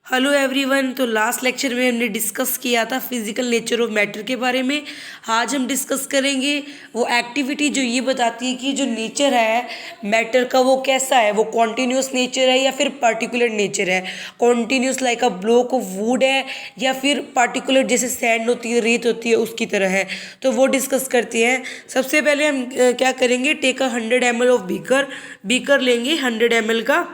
Hello everyone. तो last lecture में हमने डिस्कस किया था फिजिकल नेचर ऑफ मैटर के बारे में। आज हम डिस्कस करेंगे वो एक्टिविटी जो ये बताती है कि जो नेचर है मैटर का वो कैसा है, वो कॉन्टिन्यूस नेचर है या फिर पार्टिकुलर नेचर है। Continuous like a block of would है या फिर पार्टिकुलर जैसे सैंड होती है, रेत होती है, उसकी तरह है। तो वो डिस्कस करते हैं। सबसे पहले हम क्या करेंगे, take a 100 ml of beaker लेंगे 100 ml का।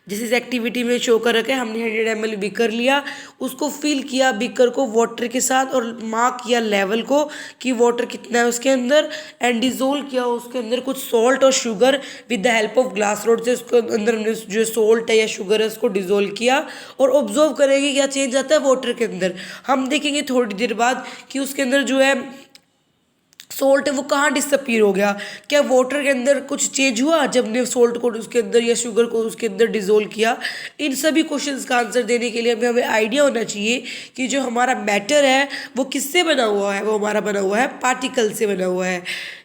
जिस इस एक्टिविटी में शो कर रखा है, हमने 100 ml बीकर लिया, उसको फिल किया बीकर को वाटर के साथ और मार्क किया लेवल को कि वाटर कितना है उसके अंदर, एंड डिजोल्व किया उसके अंदर कुछ सॉल्ट और sugar with the help of glass rod से। उसके अंदर हमने जो सॉल्ट है या शुगर है उसको डिजोल्व किया और ऑब्जर्व करेंगे क्या चेंज आता है वाटर के अंदर। हम देखेंगे थोड़ी देर बाद कि उसके अंदर जो है सोल्ट है वो कहाँ डिसअपीयर हो गया। क्या वाटर के अंदर कुछ चेंज हुआ जब ने सोल्ट को उसके अंदर या शुगर को उसके अंदर डिजोल्व किया। इन सभी क्वेश्चंस का आंसर देने के लिए हमें आइडिया होना चाहिए कि जो हमारा मैटर है वो किससे बना हुआ है। वो हमारा बना हुआ है पार्टिकल से बना हुआ है।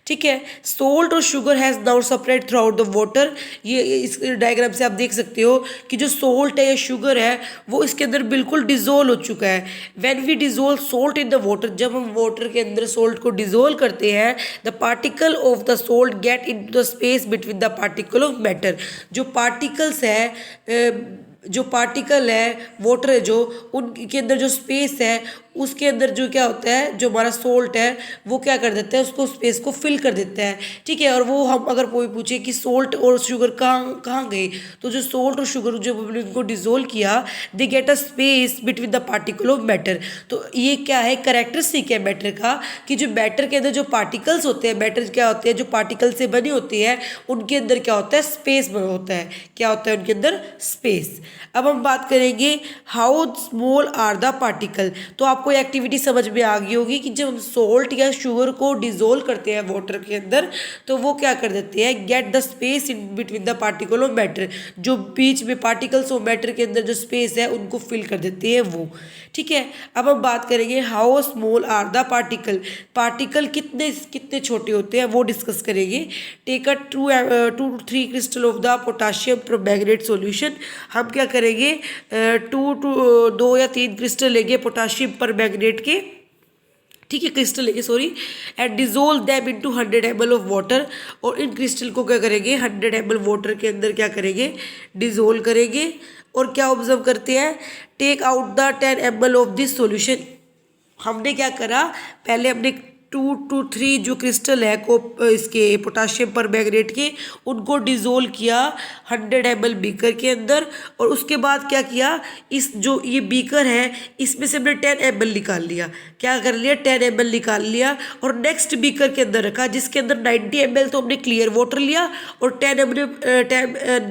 ठीक है, सोल्ट और sugar has now separate through out the water. ये इस डायग्राम से आप देख सकते हो कि जो सोल्ट है या शुगर है वो इसके अंदर बिल्कुल डिजोल्व हो चुका है। When we dissolve salt in the water, जब हम वाटर के अंदर सोल्ट को डिजोल्व करते हैं, the particle of the salt get in the space between the particle of matter. जो पार्टिकल्स है, जो पार्टिकल है वाटर है, जो उनके अंदर जो स्पेस है उसके अंदर जो क्या होता है, जो हमारा सोल्ट है वो क्या कर देता है, उसको स्पेस को फिल कर देता है। ठीक है, और वो हम अगर कोई पूछे कि सोल्ट और शुगर कहाँ कहाँ गए, तो जो सोल्ट और शुगर जब हमने उनको डिजोल्व किया, they get a space between the particle of matter. तो ये क्या है, करेक्टरिस्टिक है मैटर का कि जो मैटर के अंदर जो पार्टिकल्स होते हैं, मैटर क्या होते हैं जो पार्टिकल से बने होते हैं, उनके अंदर क्या होता है, स्पेस होता है। क्या होता है उनके अंदर, स्पेस। अब हम बात करेंगे how small are the particle. तो आपको एक्टिविटी समझ में आ गई होगी कि जब हम सोल्ट या शुगर को डिजोल्व करते हैं वाटर के अंदर, तो वो क्या कर देते हैं, get the space in between the particle of matter. जो बीच में पार्टिकल्स ऑफ मैटर के अंदर जो स्पेस है उनको फिल कर देते हैं वो। ठीक है, अब हम बात करेंगे how small are the particle. Particle कितने कितने छोटे होते हैं वो डिस्कस करेंगे। Take a 2 to 3 crystal of the potassium permanganate solution. हम क्या करेंगे, 2 या 3 क्रिस्टल लेंगे पोटाशियम परमैंगनेट के। ठीक है, क्रिस्टल लेंगे sorry, and dissolve them into 100 ml of water. और इन क्रिस्टल को क्या करेंगे, 100 ml वाटर के अंदर क्या करेंगे, डिजोल्व करेंगे। और क्या ऑब्जर्व करते हैं, take out the 10 ml of this solution. हमने क्या करा, पहले हमने 2 to 3 जो क्रिस्टल है को इसके पोटाशियम परमैंगनेट के, उनको डिजोल्व किया 100 ml बीकर के अंदर। और उसके बाद क्या किया, इस जो ये बीकर है इसमें से हमने 10 ml निकाल लिया। क्या कर लिया, 10 ml निकाल लिया और नेक्स्ट बीकर के अंदर रखा, जिसके अंदर 90 ml तो हमने क्लियर वाटर लिया और 10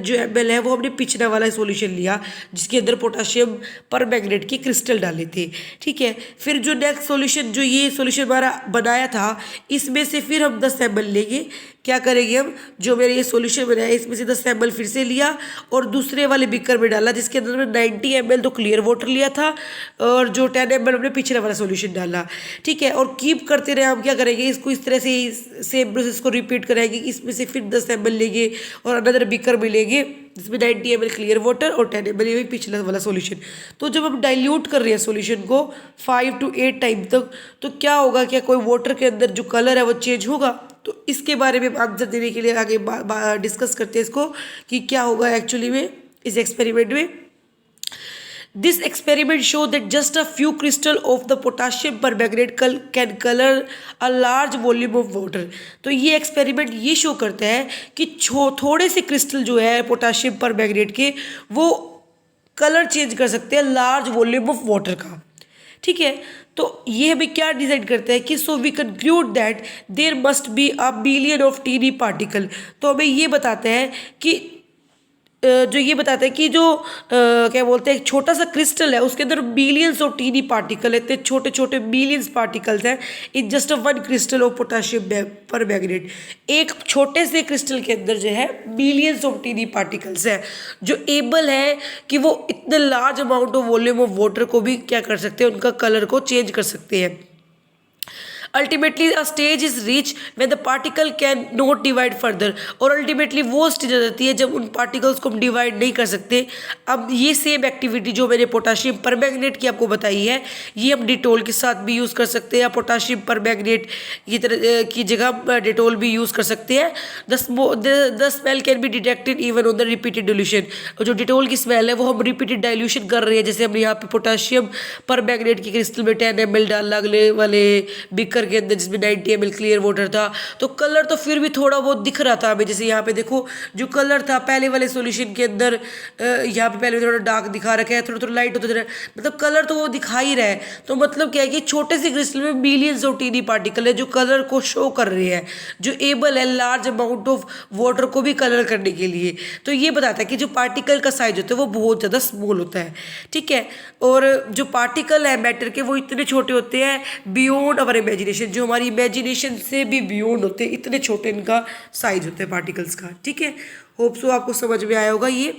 जो ml है वो हमने पिछड़ा वाला सॉल्यूशन लिया जिसके अंदर पोटाशियम परमैंगनेट की क्रिस्टल डाले थे। ठीक है, फिर जो नेक्स्ट सॉल्यूशन, जो ये सॉल्यूशन हमारा बनाया था, इसमें से फिर हम 10 ml लेंगे। क्या करेंगे हम, जो मेरे ये सॉल्यूशन बनाया इसमें से 10 ml फिर से लिया और दूसरे वाले बीकर में डाला जिसके अंदर में 90 ml तो क्लियर वाटर लिया था और जो 10 ml हमने पिछले वाला सॉल्यूशन डाला। ठीक है, और कीप करते रहे। हम क्या करेंगे, इसको इस तरह से सेम प्रोसेस को रिपीट कराएंगे। इसमें से फिर 10 ml लेंगे और अनदर बीकर में लेंगे जिसमें 90 ml क्लियर वाटर और 10 ml ये पिछला वाला सॉल्यूशन। तो जब हम डाइल्यूट कर रहे हैं सॉल्यूशन को 5 to 8 टाइम तक, तो क्या होगा, क्या कोई वाटर के अंदर जो कलर है वो चेंज होगा। तो इसके बारे में आंसर देने के लिए आगे डिस्कस करते हैं इसको कि क्या होगा एक्चुअली में इस एक्सपेरिमेंट में। This experiment show that just a few crystal of the potassium permanganate can colour a large volume of water. तो ये एक्सपेरिमेंट ये शो करता है कि थोड़े से क्रिस्टल जो है पोटाशियम परमैंगनेट के, वो कलर चेंज कर सकते हैं लार्ज वॉल्यूम ऑफ वाटर का। ठीक है, तो ये हमें क्या डिसाइड करता है कि so we conclude that there must be a billion of tiny particle. तो हमें ये बताता है कि जो ये बताता है कि जो क्या बोलते हैं, एक छोटा सा क्रिस्टल है उसके अंदर बिलियंस ऑफ टीनी पार्टिकल है, इतने छोटे छोटे बिलियंस पार्टिकल्स हैं in just a 1 crystal of potassium permanganate. एक छोटे से क्रिस्टल के अंदर जो है बिलियंस ऑफ टीनी पार्टिकल्स हैं जो एबल है कि वो इतने large amount of volume of water को भी क्या कर सकते हैं, उनका कलर को चेंज कर सकते हैं। Ultimately a stage is reach when the particle can not divide further, और अल्टीमेटली वो स्टेज आ जाती है जब उन पार्टिकल्स को हम डिवाइड नहीं कर सकते। अब ये सेम एक्टिविटी जो मैंने पोटाशियम परमैंगनेट की आपको बताई है, ये हम डिटोल के साथ भी यूज़ कर सकते हैं, या पोटाशियम परमैंगनेट की तरह की जगह डिटोल भी यूज़ कर सकते हैं। The smell can be detected even on the repeated dilution. जो डिटोल की स्मेल है वो हम रिपीटेड डाइल्यूशन कर रहे हैं, जैसे हम यहाँ पे पोटाशियम परमैंगनेट की क्रिस्टल में 10 ml डालना अगले वाले बीकर के अंदर जिसमें 90 ml क्लियर वाटर था, तो कलर तो फिर भी थोड़ा बहुत दिख रहा था हमें। जैसे यहाँ पे देखो जो कलर था पहले वाले सॉल्यूशन के अंदर, यहाँ पे पहले थोड़ा डार्क दिखा रखा है, थोड़ा थोड़ा लाइट होता है, मतलब कलर तो वो दिखा ही रहा है। तो मतलब क्या है कि छोटे से क्रिस्टल में मिलियंस ऑफ टीनी पार्टिकल है जो कलर को शो कर रहे हैं, जो एबल है लार्ज अमाउंट ऑफ वाटर को भी कलर करने के लिए। तो ये बताता है कि जो पार्टिकल का साइज होता है वो बहुत ज़्यादा स्मॉल होता है, ठीक है। और जो पार्टिकल है मैटर के वो इतने छोटे होते हैं बियॉन्ड अवर इमेजिनेशन, जो हमारी इमेजिनेशन से भी बियॉन्ड होते हैं, इतने छोटे इनका साइज होता है पार्टिकल्स का, ठीक है। होप सो आपको समझ में आया होगा ये।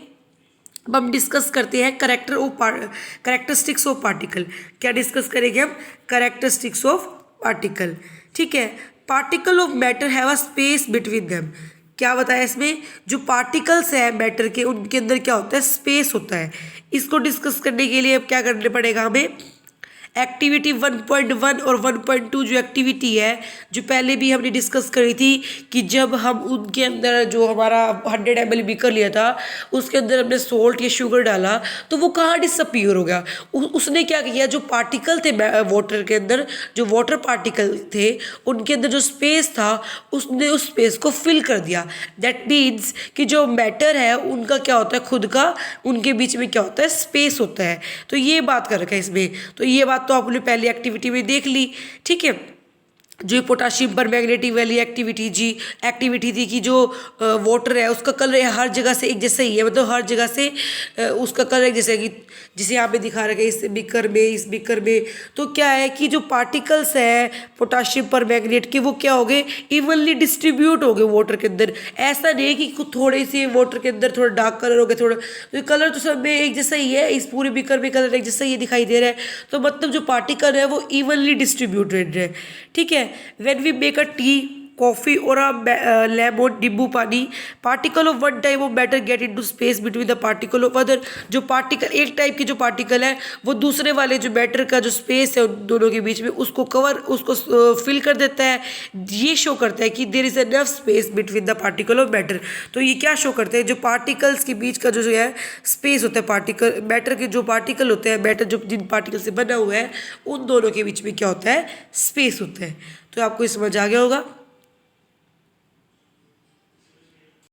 अब हम डिस्कस करते हैं करेक्टरिस्टिक्स ऑफ पार्टिकल। क्या डिस्कस करेंगे हम? करेक्टरिस्टिक्स ऑफ पार्टिकल, ठीक है। Particle of matter have a space between them. क्या बताया इसमें? जो पार्टिकल्स हैं मैटर के उनके अंदर क्या होता है? स्पेस होता है। इसको डिस्कस करने के लिए अब क्या करने पड़ेगा हमें? एक्टिविटी 1.1 और 1.2 जो एक्टिविटी है जो पहले भी हमने डिस्कस करी थी कि जब हम उनके अंदर जो हमारा 100 ml बीकर लिया था उसके अंदर हमने सोल्ट या शुगर डाला तो वो कहाँ डिसअपीयर हो गया। उसने क्या किया, जो पार्टिकल थे वाटर के अंदर, जो वाटर पार्टिकल थे उनके अंदर जो स्पेस था उसने उस स्पेस को फिल कर दिया। दैट मीन्स कि जो मैटर है उनका क्या होता है, खुद का उनके बीच में क्या होता है, स्पेस होता है। तो ये बात कर रखा है इसमें। तो ये बात तो आपने पहली एक्टिविटी में देख ली, ठीक है। जो पोटाशियम परमैंगनेट वाली एक्टिविटी थी कि जो वाटर है उसका कलर हर जगह से एक जैसा ही है, मतलब हर जगह से उसका कलर एक जैसा है, कि जिसे यहाँ पे दिखा रखा है इस बीकर में। तो क्या है कि जो पार्टिकल्स हैं पोटाशियम परमैंगनेट के वो क्या हो गए, इवनली डिस्ट्रीब्यूट हो गए वाटर के अंदर। ऐसा नहीं है कि कुछ थोड़े से वाटर के अंदर थोड़ा डार्क कलर हो गया, थोड़ा तो कलर तो सब में एक जैसा ही है, इस पूरे बीकर में कलर एक जैसा ही दिखाई दे रहा है। तो मतलब जो पार्टिकल है वो इवनली डिस्ट्रीब्यूटेड है, ठीक है। When we make a tea, coffee और लेमन नींबू पानी, particle of one type of matter get into space between the particle of other. जो पार्टिकल एक टाइप की जो पार्टिकल है वो दूसरे वाले जो मैटर का जो स्पेस है उन दोनों के बीच में उसको फिल कर देता है। ये शो करता है कि there is enough space between the particle of matter. तो ये क्या शो करते हैं, जो पार्टिकल्स के बीच का जो है स्पेस होता है, पार्टिकल मैटर के जो पार्टिकल होते हैं, मैटर जो जिन पार्टिकल से बना हुआ है उन दोनों के बीच में क्या होता है, स्पेस होता है। तो आपको ये समझ आ गया होगा।